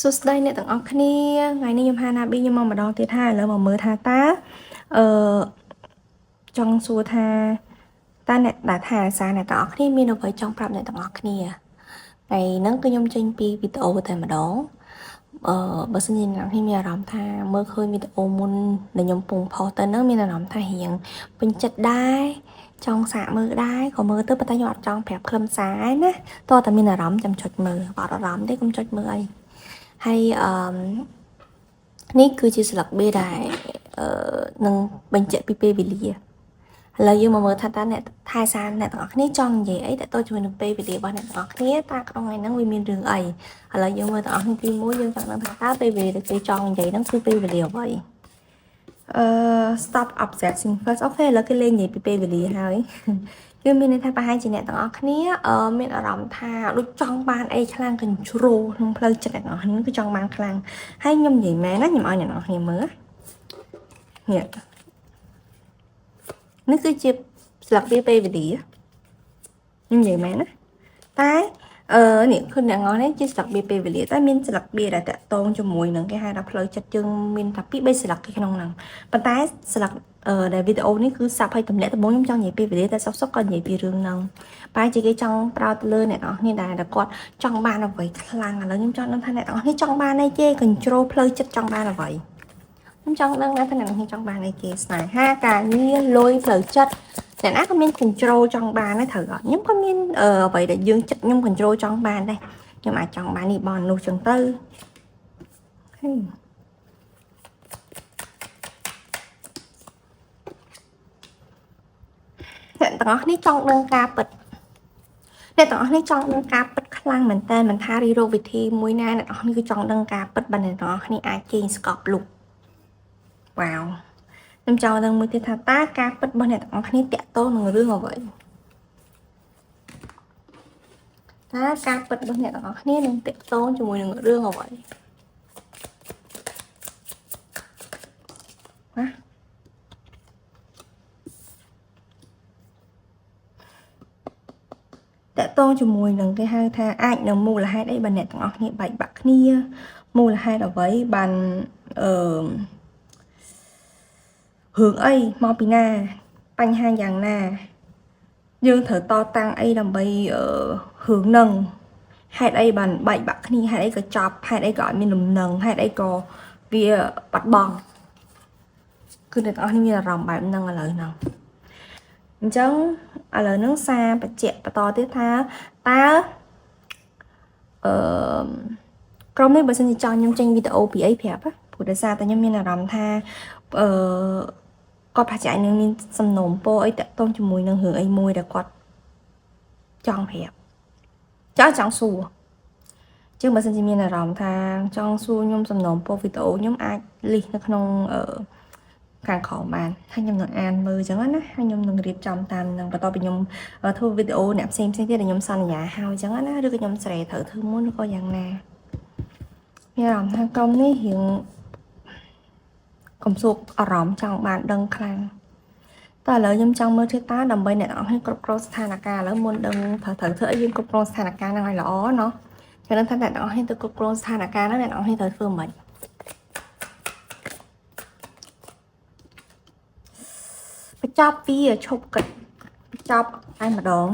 សួស្តីអ្នកទាំងអស់គ្នាថ្ងៃនេះខ្ញុំហាណាប៊ីខ្ញុំមកម្ដងទៀតហើយឥឡូវមកមើលថាតើអឺចង់សួរថាតើអ្នកដែលថាសារអ្នកទាំងអស់គ្នាមានអ្វីចង់ប្រាប់អ្នកទាំងអស់គ្នាថ្ងៃហ្នឹងគឺខ្ញុំចេញពីវីដេអូតែម្ដងបើសិនជាអ្នកខ្ញុំមានអារម្មណ៍ថាមើលឃើញវីដេអូមុនដែលខ្ញុំពងផុសទៅហ្នឹងមានអារម្មណ៍ថារៀងពេញចិត្តដែរចង់សាកមើលដែរក៏មើលទៅប៉ុន្តែខ្ញុំអត់ចង់ប្រាប់ខ្លឹមសារឯណាតោះតែមានអារម្មណ៍ចាំចុចមើលបើអត់អារម្មណ៍ទេកុំចុចមើលអីហើយនេះគឺជាស្លឹកបៀដែលនឹងបញ្ជាក់ពីពេលវេលាឥឡូវយើងមកមើលថាតើអ្នកថែសារអ្នកទាំងអស់គ្នាចង់និយាយអីតើតើជាមួយនឹងពេលវេលារបស់អ្នកទាំងអស់គ្នាតើក្នុងថ្ងៃហ្នឹងវាមានរឿងអីឥឡូវយើងមើលទាំងអស់គ្នាទី1យើងចង់ដឹងថាតើពេលវេលាដែលគេចង់និយាយហ្នឹងគឺពេលវេលាអ្វីstop obsessing first អូខេឥឡូវគេលេងនិយាយពីពេលវេលាហើយគឺមានន័យថាប្រហែលជាអ្នកទាំងអស់គ្នាមានអារម្មណ៍ថាដូចចង់បានអីខ្លាំង control ក្នុងផ្លូវចិត្តអ្នកទាំងអស់គ្នាគឺចង់បានខ្លាំងហើយខ្ញុំនិយាយមែនណាខ្ញុំឲ្យអ្នកទាំងអស់គ្នាមើលនេះគឺជាស្លាបពេលវេលាខ្ញុំនិយាយមែនណាតែនេះគឺអ្នកងនេះជាស្លាបពេលវេលាតែមានស្លាបពេលដែលតកតងជាមួយនឹងគេហៅថាផ្លូវចិត្តយើងមានតែ2 3ស្លាបក្នុងហ្នឹងប៉ុន្តែស្លាបដែលវីដេអូនេះគឺសាប់ឲ្យតម្លាក់ដំបូងខ្ញុំចង់និយាយពីវេលាតែសុកក៏និយាយពីរឿងហ្នឹងបែរជាគេចង់ប្រោតទៅលើអ្នកនរគ្នាដែលគាត់ចង់បានអ្វីខ្លាំងឥឡូវខ្ញុំចង់ដឹងថាអ្នកនរគ្នាចង់បានអីគេ control ផ្លូវចិត្តចង់បានអ្វីខ្ញុំចង់ដឹងថាអ្នកនរគ្នាចង់បានអីគេស្នេហាការងារលុយផ្លូវចិត្តអ្នកណាក៏មាន control ចង់បានដែរត្រូវអត់ខ្ញុំក៏មានអ្វីដែលយើងចិត្តខ្ញុំ control ចង់បានដែរខ្ញុំអាចចង់បាននេះបននោះចឹងទៅអ្នកទាំងអស់គ្នាចង់ដឹងការពិតអ្នកទាំងអស់គ្នាចង់ដឹងការពិតខ្លាំងមែនតើមិនថារីរោគវិធីមួយណាអ្នកទាំងអស់គ្នាគឺចង់ដឹងការពិតបើអ្នកទាំងអស់គ្នាអាចជេងស្កប់លុបវ៉ាវខ្ញុំចង់ដឹងមួយទៀតថាតើការពិតរបស់អ្នកទាំងអស់គ្នាតាក់ទងនឹងរឿងអ្វីតើការពិតរបស់អ្នកទាំងអស់គ្នានឹងតាក់ទងជាមួយនឹងរឿងអ្វីណាតាក់ទងជាមួយនឹងគេហៅថាអាចនឹងមូលហេតុអីបើអ្នកទាំងអស់គ្នាបែកបាក់គ្នាមូលហេតុអ្វីបានរឿងអីមកពីណាបញ្ហាយ៉ាងណាយើងត្រូវតតាំងអីដើម្បីរឿងនឹងហេតុអីបានបែកបាក់គ្នាហេតុអីក៏ចប់ហេតុអីក៏អត់មានលំនឹងហេតុអីក៏វាបាត់បង់គឺអ្នកទាំងអស់គ្នាមានអារម្មណ៍បែបហ្នឹងឥឡូវហ្នឹងអញ្ចឹងឥឡូវហ្នឹងសារបញ្ជាក់បន្តទៀតថាតើក្រុមនេះបើសិនជាចង់ខ្ញុំចេញវីដេអូពីអីប្រាប់ព្រោះដោយសារតែខ្ញុំមានអារម្មណ៍ថាគាត់ប្រហែលនឹងមានសំណូមពរអីតាក់ទងជាមួយនឹងរឿងអីមួយដែលគាត់ចង់ប្រាប់ចង់សួរជាងបើសិនជាមានអារម្មណ៍ថាចង់សួរខ្ញុំសំណូមពរវីដេអូខ្ញុំអាចលីសនៅក្នុងខាងក្រោមបានហើយខ្ញុំនឹងអានមើលអញ្ចឹងណាហើយខ្ញុំនឹងរៀបចំតាមនឹងបន្តពីខ្ញុំធ្វើវីដេអូអ្នកផ្សេងទៀតដែលខ្ញុំសន្យាហើយអញ្ចឹងណាឬក៏ខ្ញុំស្រែត្រូវធ្វើមុនឬក៏យ៉ាងណាមានអារម្មណ៍ថាក្រុមនេះរៀងកំសួកអារម្មណ៍ចង់បានដឹងខ្លាំងតើឥឡូវខ្ញុំចង់មើលទៀតតើដើម្បីអ្នកនរគ្នាគ្រប់គ្រងស្ថានភាពឥឡូវមុនដឹងត្រូវធ្វើអីយើងគ្រប់គ្រងស្ថានភាពហ្នឹងឲ្យល្អเนาะចឹងថាអ្នកនរគ្នាទៅគ្រប់គ្រងស្ថានភាពហ្នឹងអ្នកនរគ្នាត្រូវធ្វើមិនបញ្ចប់ពីឈប់គិតបញ្ចប់តែម្ដង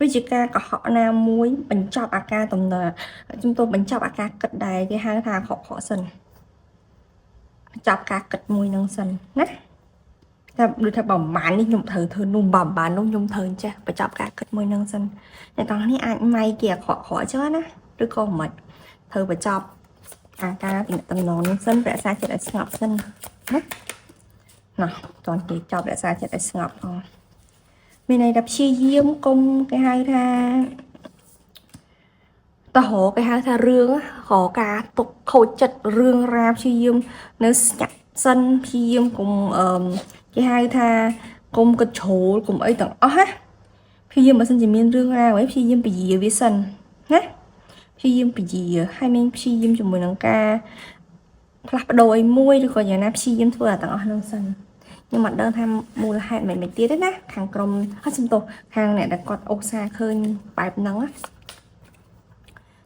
វិជាការកុហកណាមួយបញ្ចប់អាការទំនើជំទោបញ្ចប់អាការគិតដែរគេហៅថាខកសិនបញ្ចប់ការគិតមួយនឹងសិនណាតែដូចថាប្រហែលនេះខ្ញុំត្រូវធ្វើនោះប្រហែលនោះខ្ញុំត្រូវចេះបញ្ចប់ការគិតមួយនឹងសិនអ្នកទាំងនេះអាចម៉ៃគេអាក្រក់ៗអញ្ចឹងណាឬក៏មិនត្រូវបញ្ចប់អាការតំណងនេះសិនរក្សាចិត្តឲ្យស្ងប់សិនណាណោះតោះគេចប់រក្សាចិត្តឲ្យស្ងប់ផងមានន័យថាព្យាយាមកុំគេហៅថាតោះគេហៅថារឿងរកការទុកខូចចិត្តរឿងរ៉ាវព្យាយាមនៅស្ញាក់សិនព្យាយាមកុំគេហៅថាកុំកញ្ជ្រោលកុំអីទាំងអស់ណាព្យាយាមបើសិនជាមានរឿងរ៉ាវអីព្យាយាមពយាវាសិនណាព្យាយាមពយាហើយមានព្យាយាមជាមួយនឹងការផ្លាស់ប្ដូរអីមួយឬក៏យ៉ាងណាព្យាយាមធ្វើអាទាំងអស់ហ្នឹងសិន nhưng mà đơn tham mua là hẹn mình tiết đấy nè hàng cầm hết xung tục hàng này đã còn ô xa khơi bài nắng á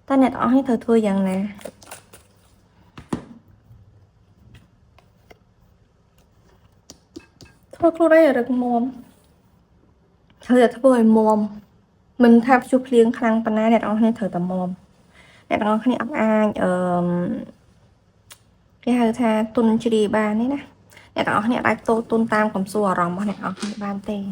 ta này đó hết thời thua rằng nè thôi lúc đấy là được mồm thôi là thôi mồm mình tham chụp liếng khăn pan này đó hết thời tầm mồm này đó này ấp ai cái hơi tha tuần chỉ đi ba đấy nè này đó này đại tô tuần tam cầm xua rồng này đó ban tê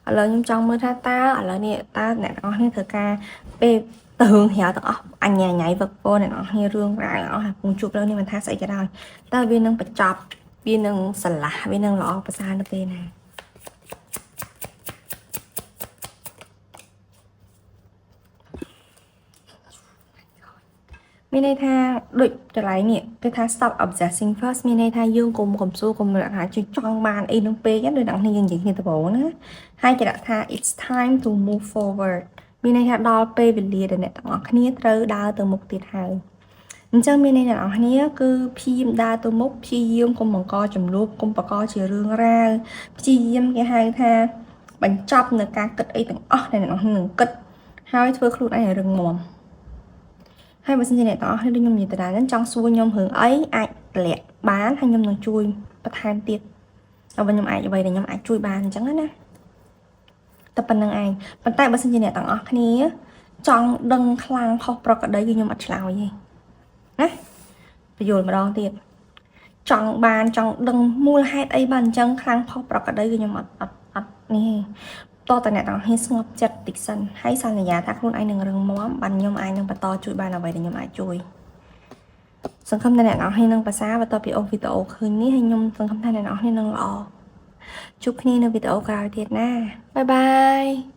ở lời nhưng trong mưa tha ta ở lời này ta này đó này thời ca bê tường hiểu đó anh nhà nhảy vật vô này nó như rương ra nó cùng chụp lên nhưng mình tha sẽ cho đây ta viên nâng bật chọc viên nâng sần lạ viên nâng lọ và xa nó tên này mình đây tha đợi trở lại nè cái tha stop obsessing first mình đây tha dương cùng cầm xu cùng là hả chỉ trong bàn in nông pê nhất đôi đẳng này những gì tập bổ nữa hai cái đã tha it's time to move forward mình đây tha đo pê về lìa để nè đó cái này từ đa từ một tiết hai chân mình đây là nó này cứ phim đa từ một phim cùng bằng co chấm lúc cùng bằng co chỉ rương ra phim cái hai tha bánh chop nữa cá cất ấy từng này nó ngừng cất hai thứ luôn này là rừng mồm hai bữa sinh này đó hay đi nhom gì từ đá đến trong xuôi nhom hưởng ấy ai lẹ bán hay nhom nó chui bắt hai tiết ở bên nhom ai vậy để nhom ai chui bàn chẳng hết nè tập bên năng ai bàn tay bữa sinh này tặng cái này trong đằng khang học pro cái đấy nhom mặt lào gì nè bây giờ mà đo tiền trong bàn trong đằng mua hai ấy bàn chân khang học pro cái đấy nhom mặt nè to tại này đó hết ngọc chặt tịch sân hay sao nhà thác luôn anh đừng rừng móm bàn nhom ai nâng bà to chui bàn là vậy để nhom ai chui sân khâm này nó hay nâng bà xa và to bị ôm video khơi ní hay nhom sân khâm này nó hay nâng lọ chúc khi nâng video cao thiệt na bye bye